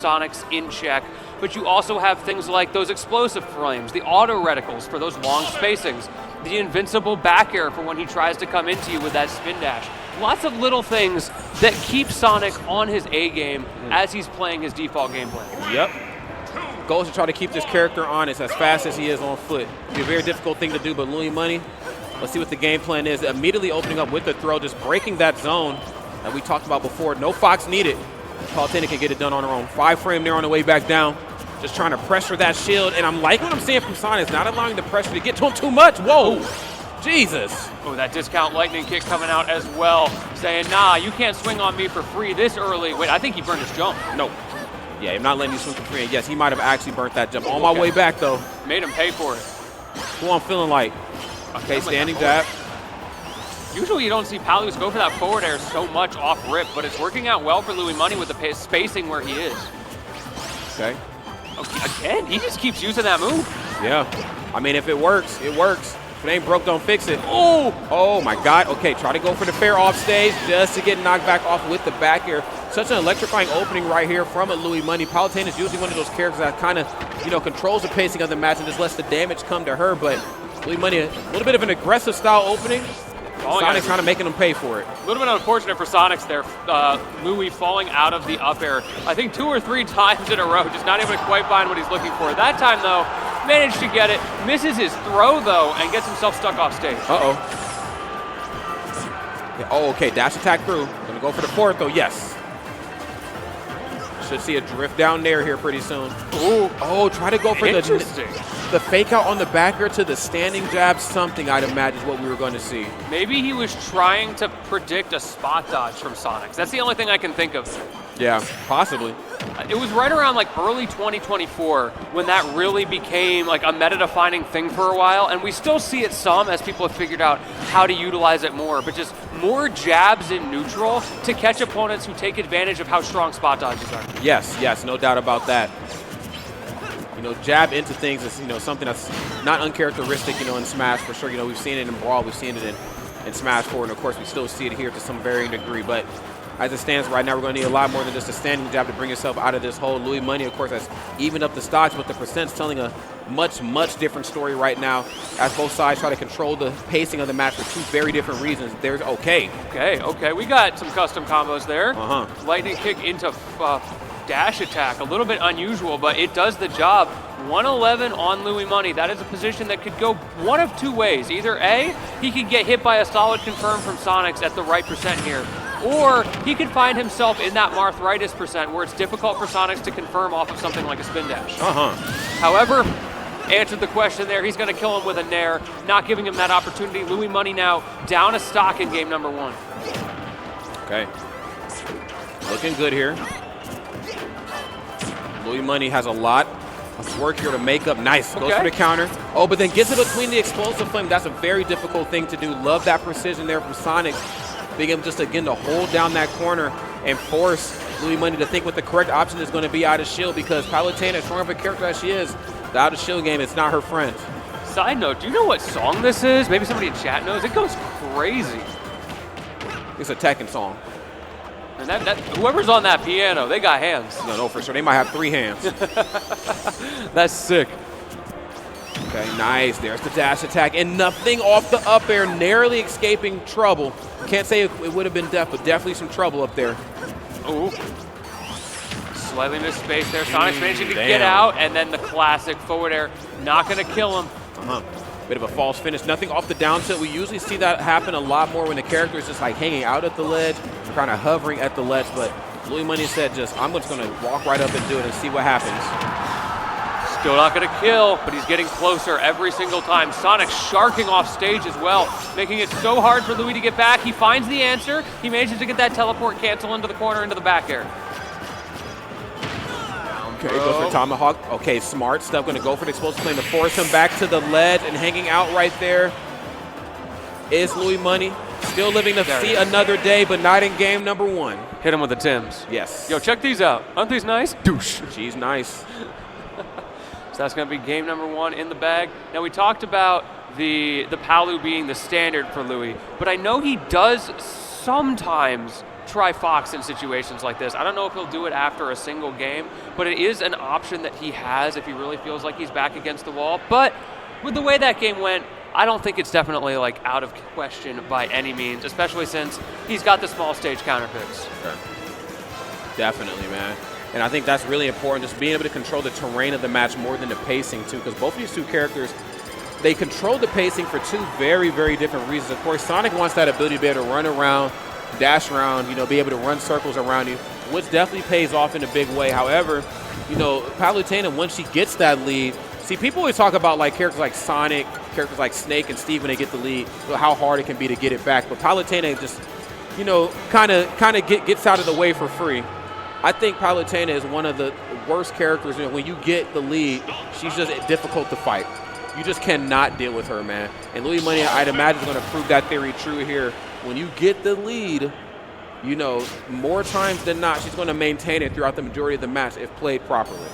Sonix in check, but you also have things like those explosive frames, the auto reticles for those long spacings, the invincible back air for when he tries to come into you with that spin dash. Lots of little things that keep Sonic on his A game as he's playing his default gameplay. Yep. Goes to try to keep this character honest as fast as he is on foot. It'd be a very difficult thing to do, but Louis Money, let's see what the game plan is. Immediately opening up with the throw, just breaking that zone that we talked about before. No Fox needed. Palutena can get it done on her own. 5 frame there on the way back down. Just trying to pressure that shield. And I'm liking what I'm seeing from Sonix, not allowing the pressure to get to him too much. Whoa, Jesus. Oh, that discount lightning kick coming out as well, saying, nah, you can't swing on me for free this early. Wait, I think he burned his jump. No. Yeah, I'm not letting you swing for free. And yes, he might have actually burnt that jump. On my way back, though. Made him pay for it. Who I'm feeling like. Okay, standing jab. Usually you don't see Palus go for that forward air so much off rip, but it's working out well for Louis Money with the spacing where he is. Okay. Again, he just keeps using that move. Yeah. I mean, if it works, it works. If it ain't broke, don't fix it. Oh my God. Okay, try to go for the fair off stage just to get knocked back off with the back air. Such an electrifying opening right here from a Louis Money. Palutena is usually one of those characters that kind of, you know, controls the pacing of the match and just lets the damage come to her. But Louis Money, a little bit of an aggressive style opening. Sonix kind of making them pay for it. A little bit unfortunate for Sonix there. Louis falling out of the up air, I think 2 or 3 times in a row, just not able to quite find what he's looking for. That time, though, managed to get it, misses his throw, though, and gets himself stuck off stage. Uh-oh. Yeah, oh, okay, dash attack through. Gonna go for the 4th, though, yes. Should see a drift down there here pretty soon. Ooh. Oh, try to go for the fake out on the back air to the standing jab. Something I'd imagine is what we were going to see. Maybe he was trying to predict a spot dodge from Sonix. That's the only thing I can think of. Yeah, possibly. It was right around like early 2024 when that really became like a meta-defining thing for a while, and we still see it some as people have figured out how to utilize it more, but just more jabs in neutral to catch opponents who take advantage of how strong spot dodges are. Yes, no doubt about that. You know, jab into things is, you know, something that's not uncharacteristic, you know, in Smash for sure. You know, we've seen it in Brawl, we've seen it in Smash 4, and of course we still see it here to some varying degree, but as it stands right now, we're going to need a lot more than just a standing jab to bring yourself out of this hole. Louis Money, of course, has evened up the stocks, but the percent's telling a much different story right now as both sides try to control the pacing of the match for 2 very different reasons. There's okay. We got some custom combos there. Lightning kick into dash attack, a little bit unusual, but it does the job. 111 on Louis Money. That is a position that could go one of 2 ways. Either A, he could get hit by a solid confirm from Sonix at the right percent here, or he could find himself in that Marthritis percent where it's difficult for Sonix to confirm off of something like a spin dash. However, answered the question there. He's going to kill him with a nair, not giving him that opportunity. Louis Money now down a stock in game number 1. Okay. Looking good here. Louis Money has a lot of work here to make up. Nice. Goes for the counter. Oh, but then gets it between the explosive flame. That's a very difficult thing to do. Love that precision there from Sonix. Being able just, again, to hold down that corner and force Louis Money to think what the correct option is going to be out of shield, because Palutena, as strong of a character as she is, the out of shield game, it's not her friend. Side note, do you know what song this is? Maybe somebody in chat knows. It goes crazy. It's a Tekken song. And whoever's on that piano, they got hands. No, for sure. They might have 3 hands. That's sick. Okay, nice. There's the dash attack, and nothing off the up air, narrowly escaping trouble. Can't say it would have been death, but definitely some trouble up there. Ooh. Slightly missed space there. Sonix managing to get out, and then the classic forward air. Not going to kill him. Bit of a false finish. Nothing off the down tilt. We usually see that happen a lot more when the character is just like hanging out at the ledge, kind of hovering at the ledge, but Louis Money said I'm just going to walk right up and do it and see what happens. Still not going to kill, but he's getting closer every single time. Sonix sharking off stage as well, making it so hard for Louis to get back. He finds the answer. He manages to get that teleport cancel into the corner, into the back air. Okay, goes for Tomahawk. Okay, smart stuff. Going to go for the explosive flame to force him back to the ledge, and hanging out right there is Louis Money. Still living to see another day, but not in game number 1. Hit him with the Tims. Yes. Yo, check these out. Aren't these nice? Douche. She's nice. So that's going to be game number 1 in the bag. Now, we talked about the Palu being the standard for Louis, but I know he does sometimes try Fox in situations like this. I don't know if he'll do it after a single game, but it is an option that he has if he really feels like he's back against the wall. But with the way that game went, I don't think it's definitely like out of question by any means, especially since he's got the small stage counter picks. Sure. Definitely, man. And I think that's really important, just being able to control the terrain of the match more than the pacing too, because both of these two characters, they control the pacing for two very, very different reasons. Of course, Sonic wants that ability to be able to run around, dash around, you know, be able to run circles around you, which definitely pays off in a big way. However, you know, Palutena, once she gets that lead, see, people always talk about like characters like Sonic, characters like Snake and Steve when they get the lead, how hard it can be to get it back. But Palutena just, you know, kind of gets out of the way for free. I think Palutena is one of the worst characters. You know, when you get the lead, she's just difficult to fight. You just cannot deal with her, man. And Louis Money, I'd imagine, is going to prove that theory true here. When you get the lead, you know, more times than not, she's going to maintain it throughout the majority of the match if played properly.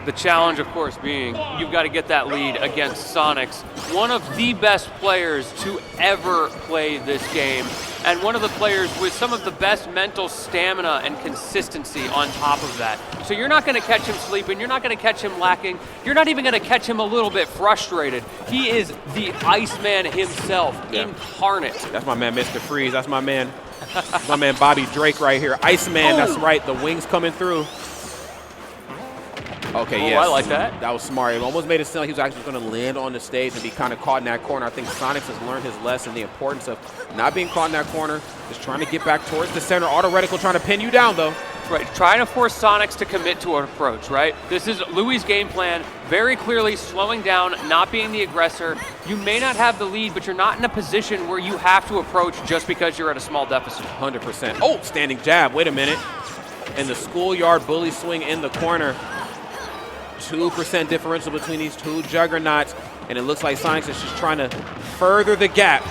The challenge, of course, being you've got to get that lead against Sonix, one of the best players to ever play this game, and one of the players with some of the best mental stamina and consistency on top of that. So you're not going to catch him sleeping, you're not going to catch him lacking, you're not even going to catch him a little bit frustrated. He is the Iceman himself, incarnate. That's my man, Mr. Freeze. That's my man, Bobby Drake right here. Iceman, that's right, the wings coming through. Okay, yes. I like that. That was smart. It almost made it sound like he was actually going to land on the stage and be kind of caught in that corner. I think Sonix has learned his lesson, the importance of not being caught in that corner, just trying to get back towards the center. Auto reticle trying to pin you down, though. Right, trying to force Sonix to commit to an approach, right? This is Louis' game plan, very clearly slowing down, not being the aggressor. You may not have the lead, but you're not in a position where you have to approach just because you're at a small deficit. 100%. Oh, standing jab. Wait a minute. And the schoolyard bully swing in the corner. 2% differential between these two juggernauts, and it looks like Sonix is just trying to further the gap.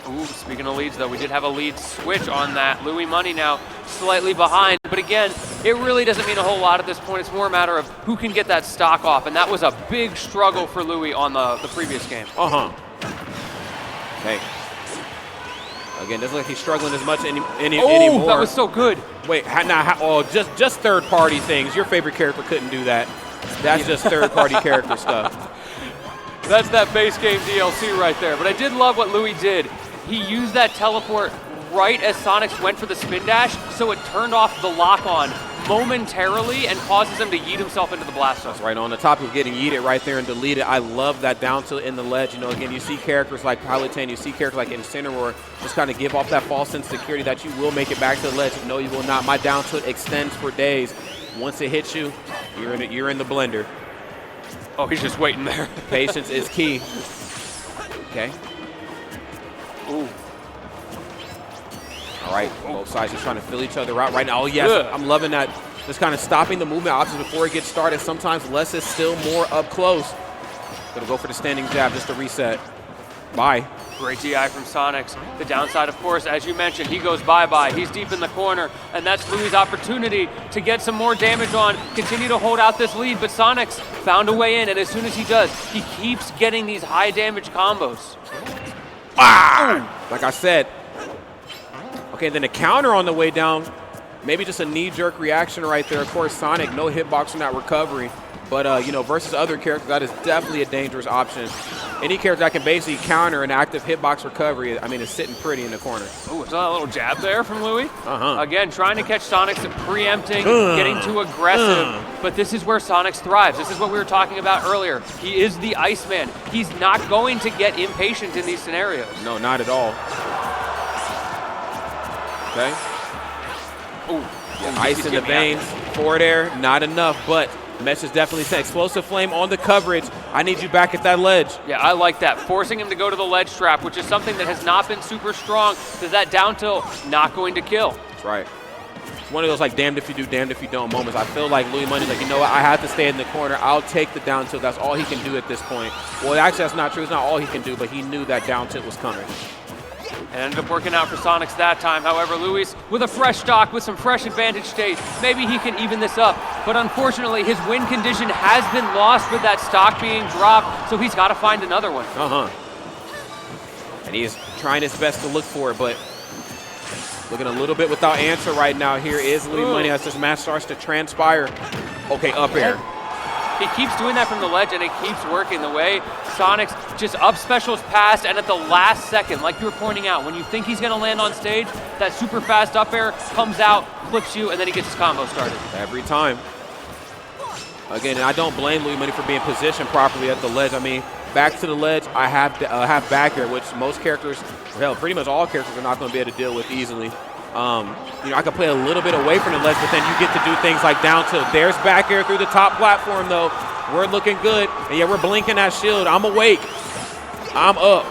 Ooh, speaking of leads, though, we did have a lead switch on that. Louis Money now slightly behind, but again, it really doesn't mean a whole lot at this point. It's more a matter of who can get that stock off, and that was a big struggle for Louis on the previous game. Okay. Again, doesn't look like he's struggling as much anymore. That was so good. Wait, just third-party things. Your favorite character couldn't do that. That's just third-party character stuff. That's that base game DLC right there. But I did love what Louis did. He used that teleport right as Sonix went for the spin dash, so it turned off the lock-on momentarily and causes him to yeet himself into the blast zone. That's right, on the top of getting yeeted right there and deleted. I love that down tilt in the ledge. You know, again, you see characters like Palutena, you see characters like Incineroar just kind of give off that false sense of security that you will make it back to the ledge. No, you will not. My down tilt extends for days. Once it hits you, you're in the blender. Oh, he's just waiting there. Patience is key. Okay. Ooh. All right, both sides just trying to fill each other out right now. Oh, yes, I'm loving that. Just kind of stopping the movement options before it gets started. Sometimes less is still more up close. Gonna go for the standing jab just to reset. Bye. Great DI from Sonix. The downside, of course, as you mentioned, he goes bye-bye. He's deep in the corner, and that's Louis' opportunity to get some more damage on, continue to hold out this lead, but Sonix found a way in, and as soon as he does, he keeps getting these high damage combos. Like I said. Okay, then a counter on the way down. Maybe just a knee-jerk reaction right there. Of course, Sonic, no hitbox from that recovery. But, you know, versus other characters, that is definitely a dangerous option. Any character that can basically counter an active hitbox recovery, I mean, is sitting pretty in the corner. Ooh, saw a little jab there from Louis. Again, trying to catch Sonix, preempting, getting too aggressive. But this is where Sonix thrives. This is what we were talking about earlier. He is the Iceman. He's not going to get impatient in these scenarios. No, not at all. Okay. Ooh, yeah, ice in the veins. Forward air, not enough, but Mesh is definitely saying explosive flame on the coverage. I need you back at that ledge. Yeah, I like that. Forcing him to go to the ledge trap, which is something that has not been super strong. Because that down tilt, not going to kill. That's right. It's one of those like damned if you do, damned if you don't moments. I feel like Louis Money's like, you know what, I have to stay in the corner. I'll take the down tilt. That's all he can do at this point. Well, actually, that's not true. It's not all he can do, but he knew that down tilt was coming. It ended up working out for Sonix that time. However, Louis, with a fresh stock, with some fresh advantage state, maybe he can even this up. But unfortunately, his win condition has been lost with that stock being dropped, so he's got to find another one. And he's trying his best to look for it, but Looking a little bit without answer right now. Here is Louis Money as this match starts to transpire. Okay, up air. He keeps doing that from the ledge, and it keeps working. The way Sonix just up specials past, and at the last second, like you were pointing out, when you think he's going to land on stage, that super fast up air comes out, flips you, and then he gets his combo started. Every time. Again, and I don't blame Louis Money for being positioned properly at the ledge. I mean, back to the ledge, I have back air, which most characters, hell, pretty much all characters are not going to be able to deal with easily. You know, I could play a little bit away from the ledge, but then you get to do things like down tilt. There's back air through the top platform, though. We're looking good. And yeah, we're blinking that shield. I'm awake. I'm up.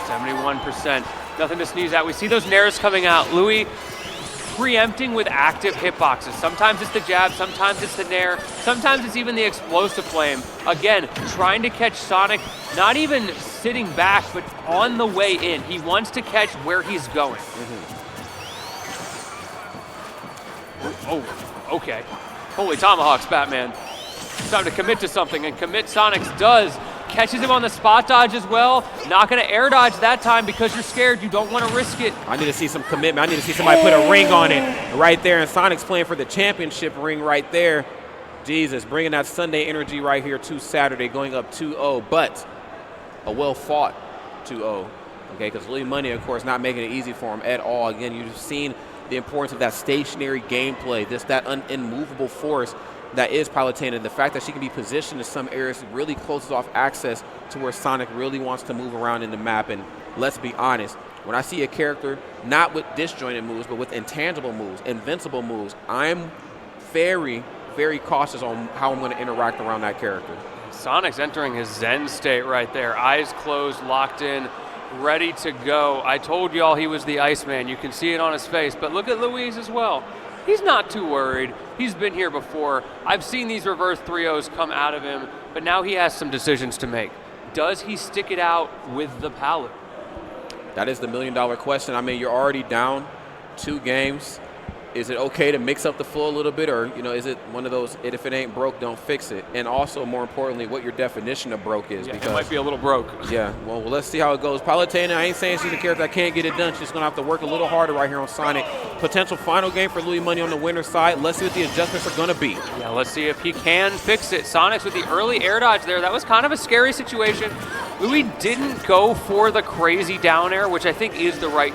71%. Nothing to sneeze at. We see those nairs coming out. Louis preempting with active hitboxes. Sometimes it's the jab, sometimes it's the nair, sometimes it's even the explosive flame. Again, trying to catch Sonic, not even sitting back, but on the way in. He wants to catch where he's going. Oh, okay. Holy tomahawks, Batman. Time to commit to something, and commit Sonix does. Catches him on the spot dodge as well. Not gonna air dodge that time because you're scared. You don't want to risk it. I need to see some commitment. I need to see somebody put a ring on it right there. And Sonic's playing for the championship ring right there. Jesus, bringing that Sunday energy right here to Saturday, going up 2-0, but a well-fought 2-0. Okay, because Louis Money, of course, not making it easy for him at all. Again, you've seen the importance of that stationary gameplay, that immovable force that is Palutena. The fact that she can be positioned in some areas really closes off access to where Sonic really wants to move around in the map. And let's be honest, when I see a character not with disjointed moves, but with intangible moves, invincible moves, I'm very, very cautious on how I'm going to interact around that character. Sonic's entering his zen state right there. Eyes closed, locked in, ready to go. I told y'all he was the Iceman. You can see it on his face, but look at Louise as well. He's not too worried. He's been here before. I've seen these reverse 3-0s come out of him, but now he has some decisions to make. Does he stick it out with the Palut? That is the million-dollar question. I mean, you're already down 2 games. Is it okay to mix up the flow a little bit, or is it one of those if it ain't broke, don't fix it? And also, more importantly, what your definition of broke is. Yeah, because it might be a little broke. Yeah, well, let's see how it goes. Palutena, I ain't saying she's a character that can't get it done. She's going to have to work a little harder right here on Sonic. Potential final game for Louis Money on the winner's side. Let's see what the adjustments are going to be. Yeah, let's see if he can fix it. Sonix with the early air dodge there. That was kind of a scary situation. Louis didn't go for the crazy down air, which I think is the right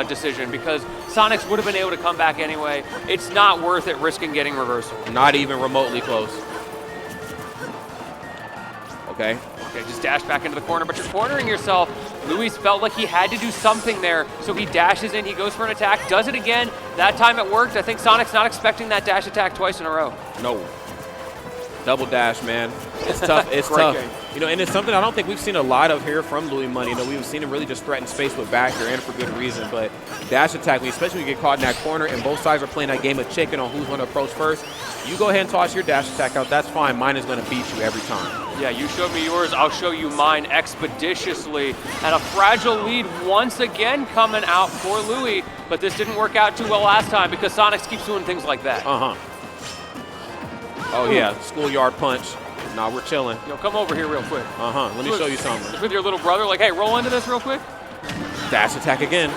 decision, because Sonix would have been able to come back anyway. It's not worth it risking getting reversal. Not even remotely close. Okay, just dash back into the corner, but you're cornering yourself. Louis felt like he had to do something there, so he dashes in, he goes for an attack, does it again. That time it worked. I think Sonic's not expecting that dash attack twice in a row. No. Double dash, man. It's tough. It's tough. Game. And it's something I don't think we've seen a lot of here from Louis Money. We've seen him really just threaten space with back here, and for good reason. But dash attack, especially when you get caught in that corner and both sides are playing that game of chicken on who's going to approach first, you go ahead and toss your dash attack out. That's fine. Mine is going to beat you every time. Yeah, you showed me yours. I'll show you mine expeditiously. And a fragile lead once again coming out for Louis. But this didn't work out too well last time because Sonix keeps doing things like that. Oh, yeah. Schoolyard punch. Nah, we're chilling. Yo, come over here real quick. Let me show you something. With your little brother, like, hey, roll into this real quick. Dash attack again.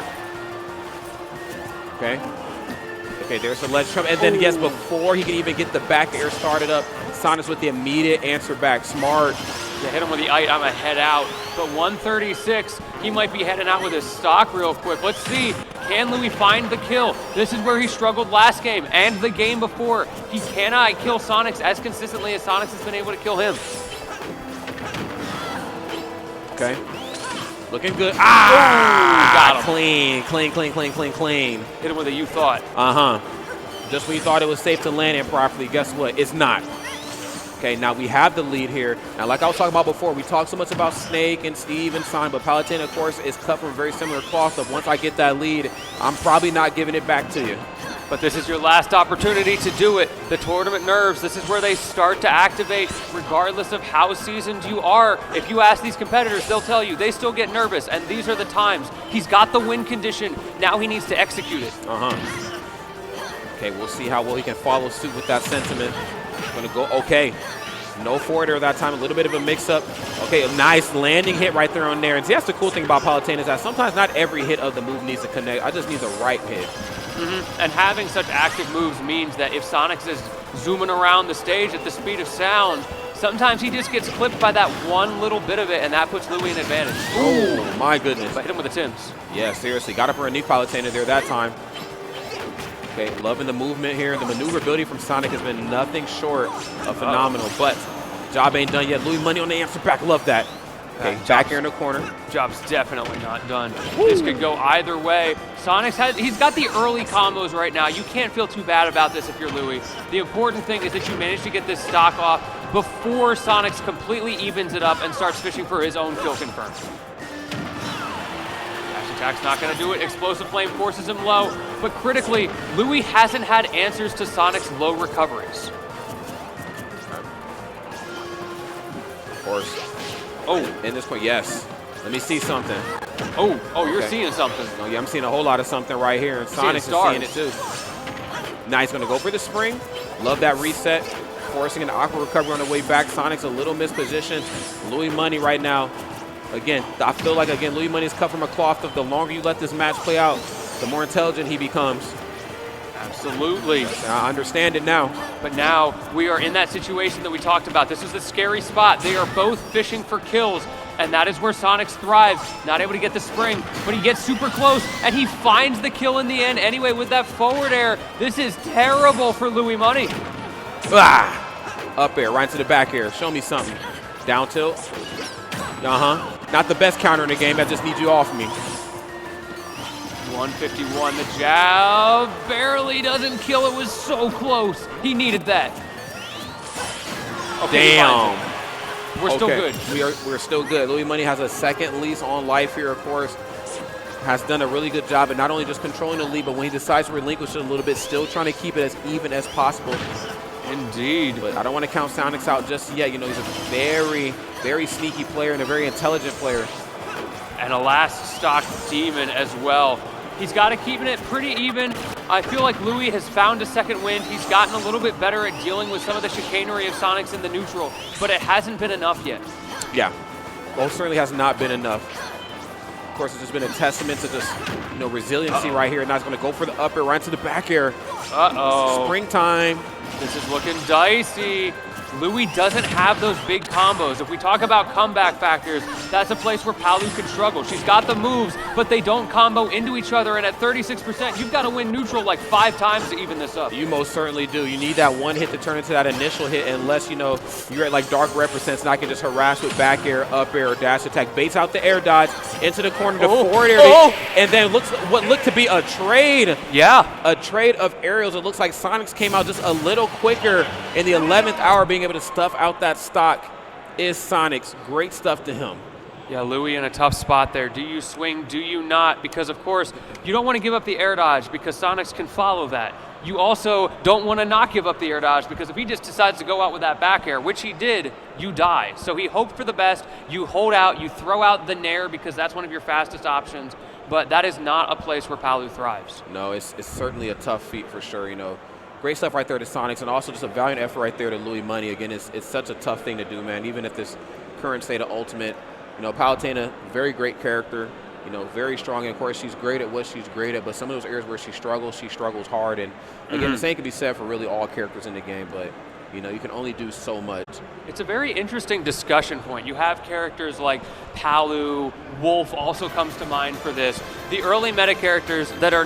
Okay. Okay, there's the ledge trap. And then, yes, before he can even get the back air started up, Sonix with the immediate answer back. Smart. Yeah, hit him with the ite. I'm a head out. But 136, he might be heading out with his stock real quick. Let's see. Can Louis find the kill? This is where he struggled last game and the game before. He cannot kill Sonix as consistently as Sonix has been able to kill him. Okay. Looking good. Got him. Clean. Hit him with a you thought. Just when you thought it was safe to land it properly, guess what? It's not. Okay, now we have the lead here. Now, like I was talking about before, we talked so much about Snake and Steve and Sonic, but Palutena, of course, is cut from a very similar cloth of once I get that lead, I'm probably not giving it back to you. But this is your last opportunity to do it. The tournament nerves, this is where they start to activate regardless of how seasoned you are. If you ask these competitors, they'll tell you they still get nervous, and these are the times. He's got the win condition. Now he needs to execute it. Okay, we'll see how well he can follow suit with that sentiment. Gonna go, okay. No forward air that time, a little bit of a mix-up. Okay, a nice landing hit right there on there. And see, that's the cool thing about Palutena is that sometimes not every hit of the move needs to connect. I just need the right hit. And having such active moves means that if Sonix is zooming around the stage at the speed of sound, sometimes he just gets clipped by that one little bit of it, and that puts Louis in advantage. Oh, my goodness. But hit him with the Tims. Yeah, seriously. Got up underneath Palutena there that time. Okay, loving the movement here. The maneuverability from Sonic has been nothing short of phenomenal, but job ain't done yet. Louis Money on the answer back. Love that. Okay, back here in the corner. Job's definitely not done. Woo. This could go either way. Sonix he's got the early combos right now. You can't feel too bad about this if you're Louis. The important thing is that you manage to get this stock off before Sonix completely evens it up and starts fishing for his own kill confirm. Dash attack's not gonna do it. Explosive Flame forces him low, but critically, Louis hasn't had answers to Sonic's low recoveries. Of course. Oh, in this point, yes. Let me see something. Oh, you're seeing something. Oh, yeah, I'm seeing a whole lot of something right here, and Sonix is seeing it too. Now he's gonna go for the spring. Love that reset. Forcing an awkward recovery on the way back. Sonic's a little mispositioned. Louis Money right now. Again, I feel like, Louis Money is cut from a cloth of the longer you let this match play out, the more intelligent he becomes. Absolutely. I understand it now. But now we are in that situation that we talked about. This is the scary spot. They are both fishing for kills, and that is where Sonix thrives. Not able to get the spring, but he gets super close, and he finds the kill in the end anyway with that forward air. This is terrible for Louis Money. Ah! Up air, right into the back air. Show me something. Down tilt. Not the best counter in the game. I just need you off me. 151, the jab barely doesn't kill. It was so close. He needed that. Okay, damn. We're still good. We're still good. Louis Money has a second lease on life here, of course. Has done a really good job at not only just controlling the lead, but when he decides to relinquish it a little bit, still trying to keep it as even as possible. Indeed. But I don't want to count Sonix out just yet. You know, he's a very, very sneaky player and a very intelligent player. And a last stock demon as well. He's got to keep it pretty even. I feel like Louis has found a second wind. He's gotten a little bit better at dealing with some of the chicanery of Sonix in the neutral, but it hasn't been enough yet. Yeah, most certainly has not been enough. Of course, it's just been a testament to just, resiliency right here. Now he's going to go for the up air right into the back air. Springtime. This is looking dicey. Louis doesn't have those big combos. If we talk about comeback factors, that's a place where Palu could struggle. She's got the moves, but they don't combo into each other, and at 36%, you've got to win neutral like 5 times to even this up. You most certainly do. You need that one hit to turn into that initial hit, unless, you're at like Dark Represents, and I can just harass with back air, up air, or dash attack. Baits out the air dodge, into the corner, the forward air, and then what looked to be a trade. Yeah. A trade of aerials. It looks like Sonix came out just a little quicker in the 11th hour, being able to stuff out that stock is Sonix. Great stuff to him. Yeah, Louis in a tough spot there. Do you swing? Do you not? Because, of course, you don't want to give up the air dodge because Sonix can follow that. You also don't want to not give up the air dodge because if he just decides to go out with that back air, which he did, you die. So he hoped for the best. You hold out. You throw out the nair because that's one of your fastest options. But that is not a place where Palu thrives. No, it's certainly a tough feat for sure, Great stuff right there to Sonix, and also just a valiant effort right there to Louis Money. Again, it's such a tough thing to do, man, even at this current state of Ultimate. Palutena, very great character, very strong. And, of course, she's great at what she's great at, but some of those areas where she struggles hard. And, again, the same can be said for really all characters in the game, but, you can only do so much. It's a very interesting discussion point. You have characters like Palu, Wolf also comes to mind for this. The early meta characters that are